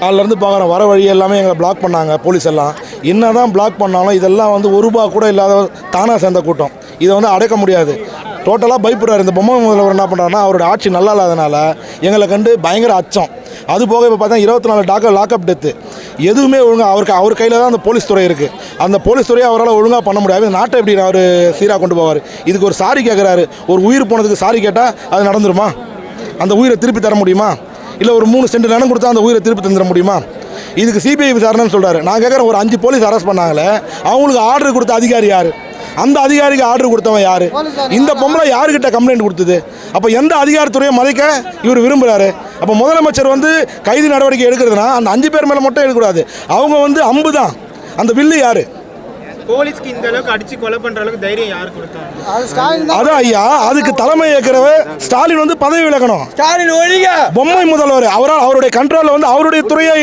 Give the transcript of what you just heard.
அதுலேருந்து பார்க்குறோம் வர வழி எல்லாமே எங்களை பிளாக் பண்ணாங்க போலீஸ் எல்லாம். என்ன தான் பிளாக் பண்ணாலும் இதெல்லாம் வந்து ஒரு ரூபா கூட இல்லாத தானாக சேர்ந்த கூட்டம். இதை வந்து அடைக்க முடியாது. டோட்டலாக பயப்படுறாரு. இந்த பொம்மை முதல்வர் என்ன பண்ணுறாருன்னா அவரோட ஆட்சி நல்லா இல்லாதனால எங்களை கண்டு பயங்கர அச்சம். அது போக இப்போ பார்த்தா 24 லாக்அப் டெத்து. எதுவுமே ஒழுங்காக அவர் கையில் தான் அந்த போலீஸ் துறை இருக்குது. அந்த போலீஸ் துறையை அவரால் ஒழுங்காக பண்ண முடியாது. நாட்டை எப்படி அவர் சீராக கொண்டு போவார்? இதுக்கு ஒரு சாரி கேட்குறாரு. ஒரு உயிர் போனதுக்கு சாரி கேட்டால் அது நடந்துருமா? அந்த உயிரை திருப்பி தர முடியுமா? இல்லை ஒரு 3 சென்ட் நிலம் கொடுத்தா அந்த உயிரை திருப்பி தந்துட முடியுமா? இதுக்கு சிபிஐ விசாரணைன்னு சொல்கிறாரு. நான் கேட்குறேன், ஒரு 5 போலீஸ் அரெஸ்ட் பண்ணாங்களே, அவங்களுக்கு ஆர்டர் கொடுத்த அதிகாரி யார்? அந்த அதிகாரிக்கு ஆர்டர் கொடுத்தவன் யார்? இந்த பொம்பளை யாருக்கிட்ட கம்ப்ளைண்ட் கொடுத்தது? அப்போ எந்த அதிகாரத்துறையை மறைக்க இவர் விரும்புகிறாரு? அப்போ முதலமைச்சர் வந்து கைது நடவடிக்கை எடுக்கிறதுனா அந்த 5 பேர் மேலே மட்டும் எடுக்கக்கூடாது. அவங்க வந்து அம்பு தான். அந்த வில்லு யார்? போலீஸ்க்கு இந்த அளவுக்கு அடிச்சு கொலை பண்ற அளவுக்கு தைரியம் யார் கொடுத்தாங்க? அதான் ஐயா, அதுக்கு தலைமை ஏற்கிறவர் ஸ்டாலின் வந்து பதவி விலகணும். ஸ்டாலின் ஒழிக. பொம்மை முதல்வர் அவரால் அவருடைய கண்ட்ரோலில் வந்து அவருடைய துறையே இல்லை.